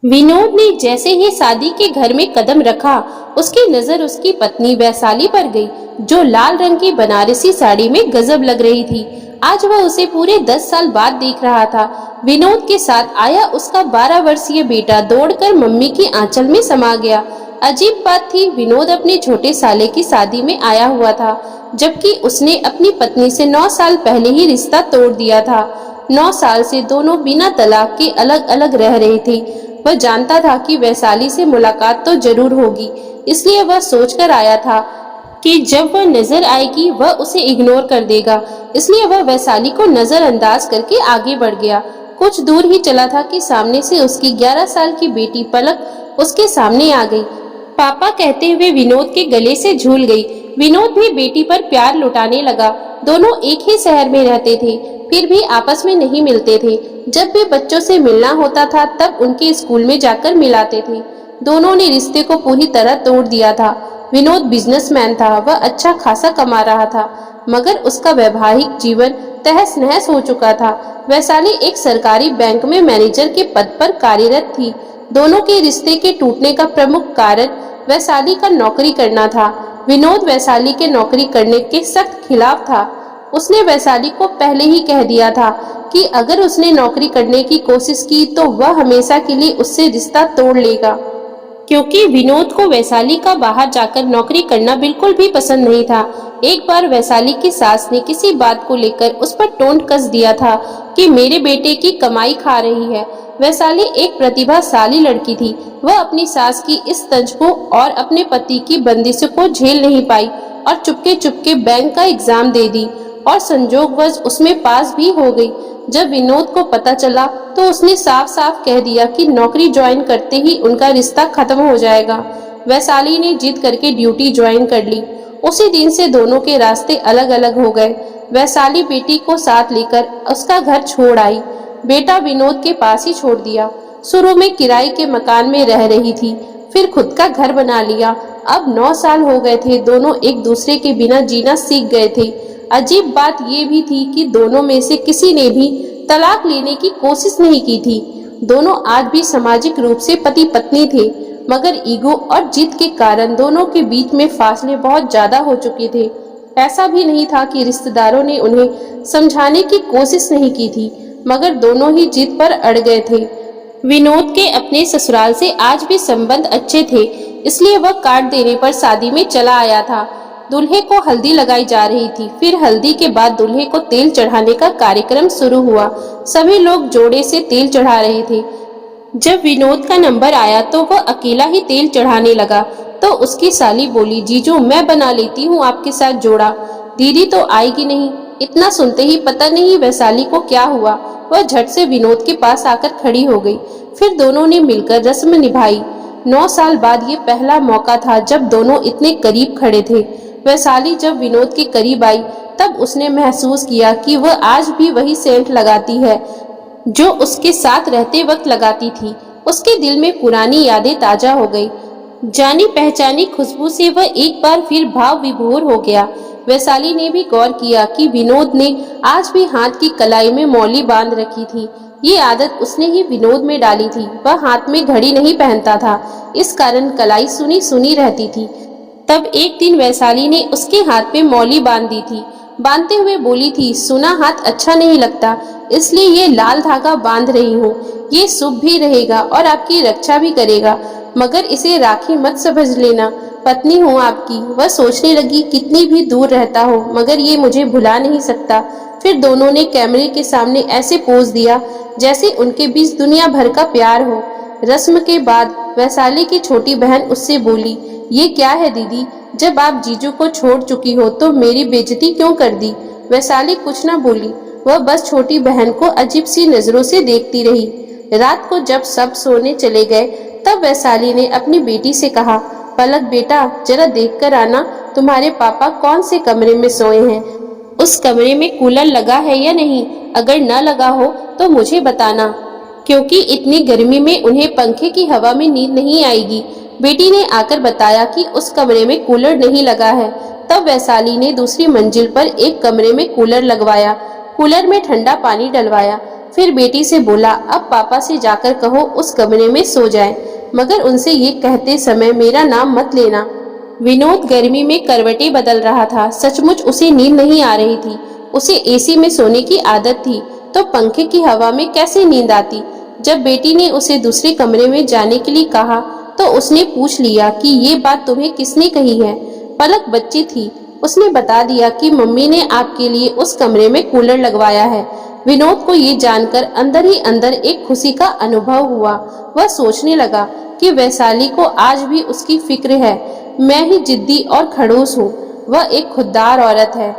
विनोद ने जैसे ही शादी के घर में कदम रखा, उसकी नजर उसकी पत्नी वैशाली पर गई, जो लाल रंग की बनारसी साड़ी में गजब लग रही थी। आज वह उसे पूरे 10 साल बाद देख रहा था। विनोद के साथ आया उसका 12 वर्षीय बेटा दौड़कर मम्मी की आंचल में समा गया। अजीब बात थी, विनोद अपने छोटे साले की शादी में आया हुआ था, जबकि उसने अपनी पत्नी से 9 साल पहले ही रिश्ता तोड़ दिया था। 9 साल से दोनों बिना तलाक के अलग अलग रह रहे थे। वह जानता था कि वैशाली से मुलाकात तो जरूर होगी, इसलिए वह सोचकर आया था कि जब वह नजर आएगी वह उसे इग्नोर कर देगा। इसलिए वह वैशाली को नजरअंदाज करके आगे बढ़ गया। कुछ दूर ही चला था कि सामने से उसकी 11 साल की बेटी पलक उसके सामने आ गई। पापा कहते हुए विनोद के गले से झूल गई। विनोद भी बेटी पर प्यार लुटाने लगा। दोनों एक ही शहर में रहते थे, फिर भी आपस में नहीं मिलते थे। जब भी बच्चों से मिलना होता था तब उनके स्कूल में जाकर मिलाते थे। दोनों ने रिश्ते को पूरी तरह तोड़ दिया था। विनोद बिजनेसमैन था, वह अच्छा खासा कमा रहा था, मगर उसका वैवाहिक जीवन तहस नहस हो चुका था। वैशाली एक सरकारी बैंक में मैनेजर के पद पर कार्यरत थी। दोनों के रिश्ते के टूटने का प्रमुख कारण वैशाली का नौकरी करना था। विनोद वैशाली के नौकरी करने के सख्त खिलाफ था। उसने वैशाली को पहले ही कह दिया था कि अगर उसने नौकरी करने की कोशिश की तो वह हमेशा के लिए उससे रिश्ता तोड़ लेगा, क्योंकि विनोद को वैशाली का बाहर जाकर नौकरी करना बिल्कुल भी पसंद नहीं था। एक बार वैशाली की सास ने किसी बात को लेकर उस पर टोंट कस दिया था कि मेरे बेटे की कमाई खा रही है। वैशाली एक प्रतिभाशाली लड़की थी। वह अपनी सास की इस तंज को और अपने पति की बंदिशों को झेल नहीं पाई और चुपके चुपके बैंक का एग्जाम दे दी और संजोगवश उसमें पास भी हो गई। जब विनोद को पता चला तो उसने साफ साफ कह दिया कि नौकरी ज्वाइन करते ही उनका रिश्ता खत्म हो जाएगा। वैशाली ने जिद करके ड्यूटी ज्वाइन कर ली। उसी दिन से दोनों के रास्ते अलग अलग हो गए। वैशाली बेटी को साथ लेकर उसका घर छोड़ आई। बेटा विनोद के पास ही छोड़ दिया। शुरू में किराए के मकान में रह रही थी, फिर खुद का घर बना लिया। अब 9 साल हो गए थे, दोनों एक दूसरे के बिना जीना सीख गए थे। अजीब बात यह भी थी कि दोनों में से किसी ने भी तलाक लेने की कोशिश नहीं की थी। दोनों आज भी सामाजिक रूप से पति पत्नी थे, मगर ईगो और जिद के कारण दोनों के बीच में फासले बहुत ज्यादा हो चुके थे। ऐसा भी नहीं था कि रिश्तेदारों ने उन्हें समझाने की कोशिश नहीं की थी, मगर दोनों ही जिद पर अड़ गए थे। विनोद के अपने ससुराल से आज भी संबंध अच्छे थे, इसलिए वह कार्ड देने पर शादी में चला आया था। दूल्हे को हल्दी लगाई जा रही थी, फिर हल्दी के बाद दूल्हे को तेल चढ़ाने का कार्यक्रम शुरू हुआ। सभी लोग जोड़े से तेल चढ़ा रहे थे। जब विनोद का नंबर आया तो वह अकेला ही तेल चढ़ाने लगा, तो उसकी साली बोली, जीजू मैं बना लेती हूँ आपके साथ जोड़ा। दीदी तो आएगी नहीं। इतना सुनते ही पता नहीं वैशाली को क्या हुआ, वह झट से विनोद के पास आकर खड़ी हो गई। फिर दोनों ने मिलकर रस्म निभाई। 9 साल बाद ये पहला मौका था जब दोनों इतने करीब खड़े थे। वैशाली जब विनोद के करीब आई तब उसने महसूस किया कि वह आज भी वही सेंट लगाती है जो उसके साथ रहते वक्त लगाती थी। उसके दिल में पुरानी यादें ताजा हो गई। जानी पहचानी खुशबू से वह एक बार फिर भाव विभोर हो गया। वैशाली ने भी गौर किया कि विनोद ने आज भी हाथ की कलाई में मौली बांध रखी थी। ये आदत उसने ही विनोद में डाली थी। वह हाथ में घड़ी नहीं पहनता था, इस कारण कलाई सुनी सुनी रहती थी। तब एक दिन वैशाली ने उसके हाथ पे मौली बांध दी थी। बांधते हुए बोली थी, सुना हाथ अच्छा नहीं लगता, इसलिए ये लाल धागा बांध रही हूँ। ये शुभ भी रहेगा और आपकी रक्षा भी करेगा, मगर इसे राखी मत समझ लेना। पत्नी हूँ आपकी। वह सोचने लगी, कितनी भी दूर रहता हो मगर ये मुझे भुला नहीं सकता। फिर दोनों ने कैमरे के सामने ऐसे पोज दिया जैसे उनके बीच दुनिया भर का प्यार हो। रस्म के बाद वैशाली की छोटी बहन उससे बोली, ये क्या है दीदी, जब आप जीजू को छोड़ चुकी हो तो मेरी बेइज्जती क्यों कर दी। वैशाली कुछ न बोली, वह बस छोटी बहन को अजीब सी नजरों से देखती रही। रात को जब सब सोने चले गए तब वैशाली ने अपनी बेटी से कहा, पलक बेटा जरा देख कर आना, तुम्हारे पापा कौन से कमरे में सोए हैं। उस कमरे में कूलर लगा है या नहीं, अगर न लगा हो तो मुझे बताना, क्योंकि इतनी गर्मी में उन्हें पंखे की हवा में नींद नहीं आएगी। बेटी ने आकर बताया कि उस कमरे में कूलर नहीं लगा है। तब वैशाली ने दूसरी मंजिल पर एक कमरे में कूलर लगवाया, कूलर में ठंडा पानी डलवाया, फिर बेटी से बोला, अब पापा से जाकर कहो उस कमरे में सो जाए, मगर उनसे ये कहते समय मेरा नाम मत लेना। विनोद गर्मी में करवटें बदल रहा था। सचमुच उसे नींद नहीं आ रही थी। उसे एसी में सोने की आदत थी, तो पंखे की हवा में कैसे नींद आती। जब बेटी ने उसे दूसरे कमरे में जाने के लिए कहा तो उसने पूछ लिया कि ये बात तुम्हें किसने कही है। पलक बच्ची थी, उसने बता दिया कि मम्मी ने आपके लिए उस कमरे में कूलर लगवाया है। विनोद को ये जानकर अंदर ही अंदर एक खुशी का अनुभव हुआ। वह सोचने लगा कि वैशाली को आज भी उसकी फिक्र है। मैं ही जिद्दी और खड़ूस हूँ, वह एक खुददार औरत है।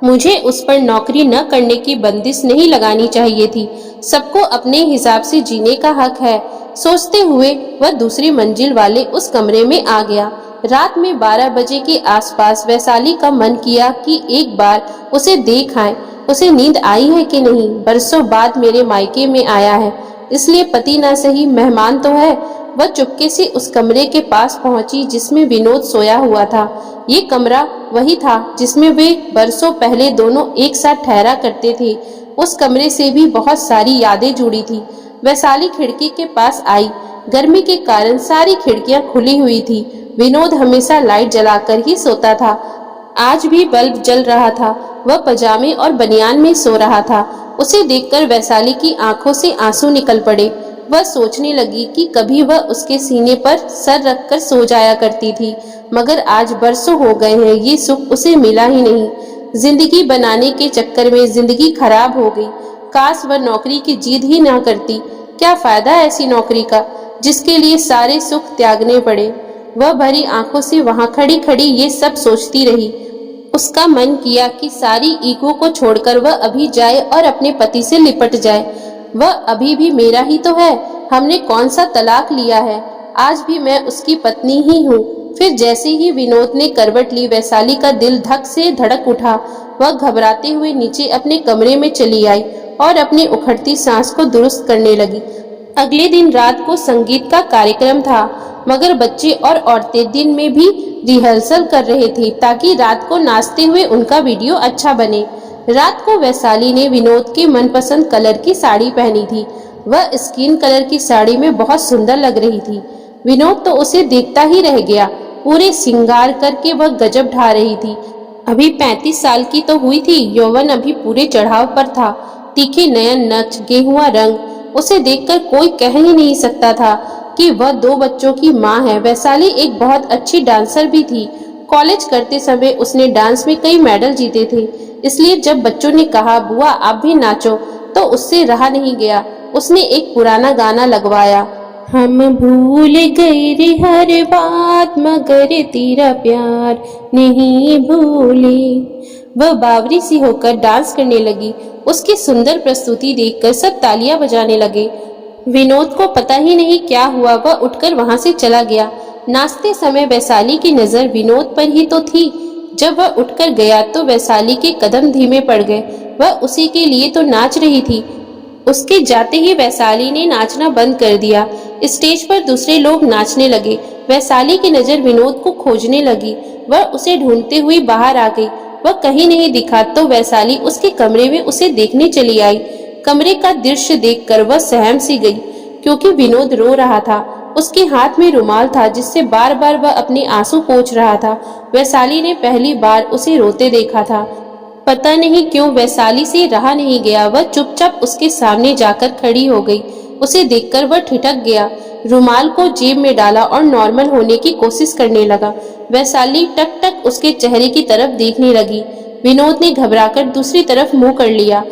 मुझे उस पर नौकरी न करने की बंदिश नहीं लगानी चाहिए थी। सबको अपने हिसाब से जीने का हक है। सोचते हुए वह दूसरी मंजिल वाले उस कमरे में आ गया। रात में 12 बजे के आसपास वैशाली का मन किया कि एक बार उसे देख आए। उसे नींद आई है कि नहीं। बरसों बाद मेरे मायके में आया है, इसलिए पति ना सही मेहमान तो है। वह चुपके से उस कमरे के पास पहुंची जिसमें विनोद सोया हुआ था। ये कमरा वही था जिसमें वे बरसों पहले दोनों एक साथ ठहरा करते थे। उस कमरे से भी बहुत सारी यादें जुड़ी थी। वैशाली खिड़की के पास आई। गर्मी के कारण सारी खिड़कियां खुली हुई थी। विनोद हमेशा लाइट जलाकर ही सोता था। आज भी बल्ब जल रहा था। वह पजामे और बनियान में सो रहा था। उसे देखकर वैशाली की आंखों से आंसू निकल पड़े। वह सोचने लगी कि कभी वह उसके सीने पर सर रखकर सो जाया करती थी, मगर आज बरसों हो गए हैं ये सुख उसे मिला ही नहीं। जिंदगी बनाने के चक्कर में जिंदगी खराब हो गई। काश वह नौकरी की जिद ही ना करती। क्या फायदा ऐसी नौकरी का जिसके लिए सारे सुख त्यागने पड़े। वह भरी आंखों से वहां खड़ी खड़ी ये सब सोचती रही। उसका मन किया कि सारी ईगो को छोड़कर वह अभी जाए और अपने पति से लिपट जाए। वह अभी भी मेरा ही तो है। हमने कौन सा तलाक लिया है। आज भी मैं उसकी पत्नी ही हूँ। फिर जैसे ही विनोद ने करवट ली, वैशाली का दिल धक से धड़क उठा। वह घबराते हुए नीचे अपने कमरे में चली आई और अपनी उखड़ती सांस को दुरुस्त करने लगी। अगले दिन रात को संगीत का कार्यक्रम था, मगर बच्चे और औरतें दिन में भी रिहर्सल कर रहे थे ताकि रात को नाचते हुए उनका वीडियो अच्छा बने। रात को वैशाली ने विनोद के मनपसंद कलर की साड़ी पहनी थी। वह स्किन कलर की साड़ी में बहुत सुंदर लग रही थी। विनोद तो उसे देखता ही रह गया। पूरे श्रृंगार करके वह गजब ढा रही थी। अभी 35 साल की तो हुई थी। यौवन अभी पूरे चढ़ाव पर था। तीखे नयन, नक्श, गेहुआ रंग। उसे देखकर कोई कह ही नहीं सकता था कि वह 2 बच्चों की माँ है। वैशाली एक बहुत अच्छी डांसर भी थी। कॉलेज करते समय उसने डांस में कई मेडल जीते थे। इसलिए जब बच्चों ने कहा बुआ आप भी नाचो, तो उससे रहा नहीं गया। उसने एक पुराना गाना लगवाया, हम भूल गए रे हर बात मगर तेरा प्यार नहीं भूले। वह बावरी सी होकर डांस करने लगी। उसकी सुंदर प्रस्तुति देखकर सब तालियां बजाने लगे। विनोद को पता ही नहीं क्या हुआ, वह उठकर वहां से चला गया। नाचते समय वैशाली की नजर विनोद पर ही तो थी। जब वह उठकर गया तो वैशाली के कदम धीमे पड़ गए। वह उसी के लिए तो नाच रही थी। उसके जाते ही वैशाली ने नाचना बंद कर दिया। स्टेज पर दूसरे लोग नाचने लगे। वैशाली की नजर विनोद को खोजने लगी। वह उसे ढूंढते हुए बाहर आ गई। वह कहीं नहीं दिखा तो वैशाली उसके कमरे में उसे देखने चली आई। कमरे का दृश्य देखकर वह सहम सी गई, क्योंकि विनोद रो रहा था। उसके हाथ में रुमाल था जिससे बार बार वह अपने आंसू पोंछ रहा था। वैशाली ने पहली बार उसे रोते देखा था। पता नहीं क्यों वैशाली से रहा नहीं गया। वह चुपचाप उसके सामने जाकर खड़ी हो गई। उसे देखकर वह ठिठक गया, रुमाल को जेब में डाला और नॉर्मल होने की कोशिश करने लगा। वैशाली टक टक उसके चेहरे की तरफ देखने लगी। विनोद ने घबराकर दूसरी तरफ मुंह कर लिया।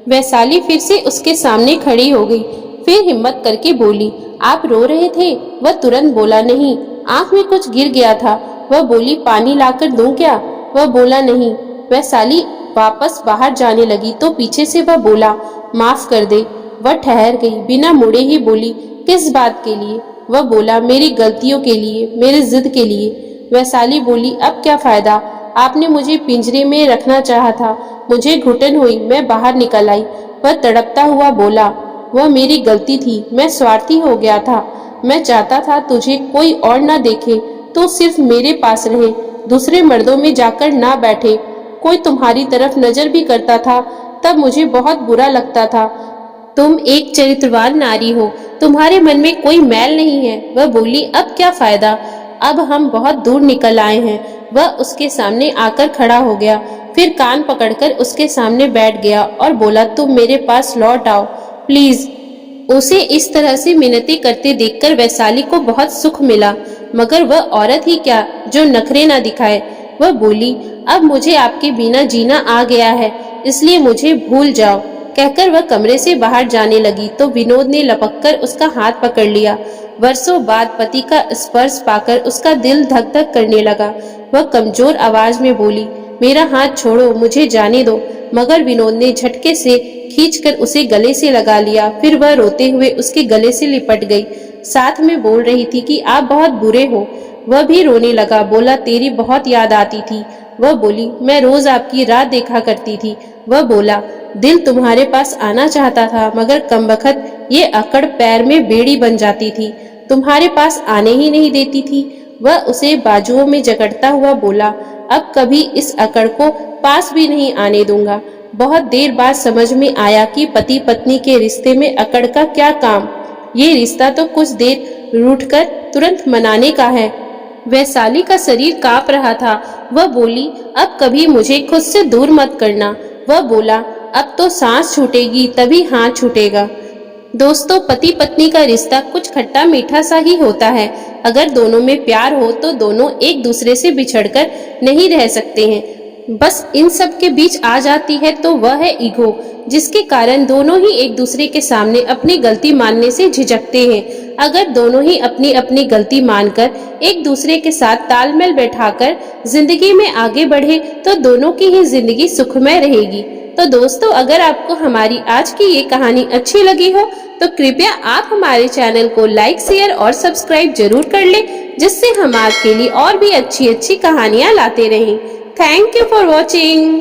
वैशाली फिर से उसके सामने खड़ी हो गई। फिर हिम्मत करके बोली, आप रो रहे थे? वह तुरंत बोला, नहीं, आंख में कुछ गिर गया था। वह बोली, पानी लाकर दूं क्या? वह बोला, नहीं। वैशाली वापस बाहर जाने लगी तो पीछे से वह बोला, माफ कर दे। वह ठहर गई, बिना मुड़े ही बोली, किस बात के लिए? वह बोला, मेरी गलतियों के लिए, मेरी जिद के लिए। वैशाली बोली, अब क्या फायदा? आपने मुझे पिंजरे में रखना चाहा था। मुझे घुटन हुई, मैं बाहर निकल आई। वह तड़पता हुआ बोला, वह मेरी गलती थी, मैं स्वार्थी हो गया था। मैं चाहता था तुझे कोई और ना देखे, तो सिर्फ मेरे पास रहे, दूसरे मर्दों में जाकर ना बैठे। कोई तुम्हारी तरफ नजर भी करता था तब मुझे बहुत बुरा लगता था। तुम एक चरित्रवान नारी हो, तुम्हारे मन में कोई मैल नहीं है। वह बोली, अब क्या फायदा, अब हम बहुत दूर निकल आए हैं। वह उसके सामने आकर खड़ा हो गया, फिर कान पकड़कर उसके सामने बैठ गया और बोला, तुम मेरे पास लौट आओ प्लीज। उसे इस तरह से मिन्नतें करते देखकर वैशाली को बहुत सुख मिला, मगर वह औरत ही क्या जो नखरे न दिखाए। वह बोली, अब मुझे आपके बिना जीना आ गया है, इसलिए मुझे भूल जाओ। कहकर वह कमरे से बाहर जाने लगी तो विनोद ने लपककर उसका हाथ पकड़ लिया। वर्षों बाद पति का स्पर्श पाकर उसका दिल धक धक करने लगा। वह कमजोर आवाज में बोली, मेरा हाथ छोड़ो, मुझे जाने दो। मगर विनोद ने झटके से खींचकर उसे गले से लगा लिया। फिर वह रोते हुए उसके गले से लिपट गई, साथ में बोल रही थी कि आप बहुत बुरे हो। वह भी रोने लगा, बोला, तेरी बहुत याद आती थी। वह बोली, मैं रोज आपकी रात देखा करती थी। वह बोला, दिल तुम्हारे पास आना चाहता था, मगर कमबख्त ये अकड़ पैर में बेड़ी बन जाती थी, तुम्हारे पास आने ही नहीं देती थी। वह उसे बाजुओं में जकड़ता हुआ बोला, अब कभी इस अकड़ को पास भी नहीं आने दूंगा। बहुत देर बाद समझ में आया कि पति पत्नी के रिश्ते में अकड़ का क्या काम। ये रिश्ता तो कुछ देर रूठकर तुरंत मनाने का है। वैशाली का शरीर कांप रहा था। वह बोली, अब कभी मुझे खुद से दूर मत करना। वह बोला, अब तो सांस छूटेगी तभी हाथ छूटेगा। दोस्तों, पति पत्नी का रिश्ता कुछ खट्टा मीठा सा ही होता है। अगर दोनों में प्यार हो तो दोनों एक दूसरे से बिछड़कर नहीं रह सकते हैं। बस इन सब के बीच आ जाती है तो वह है ईगो, जिसके कारण दोनों ही एक दूसरे के सामने अपनी गलती मानने से झिझकते हैं। अगर दोनों ही अपनी अपनी गलती मानकर एक दूसरे के साथ तालमेल बैठाकर जिंदगी में आगे बढ़े तो दोनों की ही जिंदगी सुखमय रहेगी। तो दोस्तों, अगर आपको हमारी आज की ये कहानी अच्छी लगी हो तो कृपया आप हमारे चैनल को लाइक, शेयर और सब्सक्राइब जरूर कर लें, जिससे हम आपके लिए और भी अच्छी अच्छी कहानियां लाते रहें। Thank you for watching.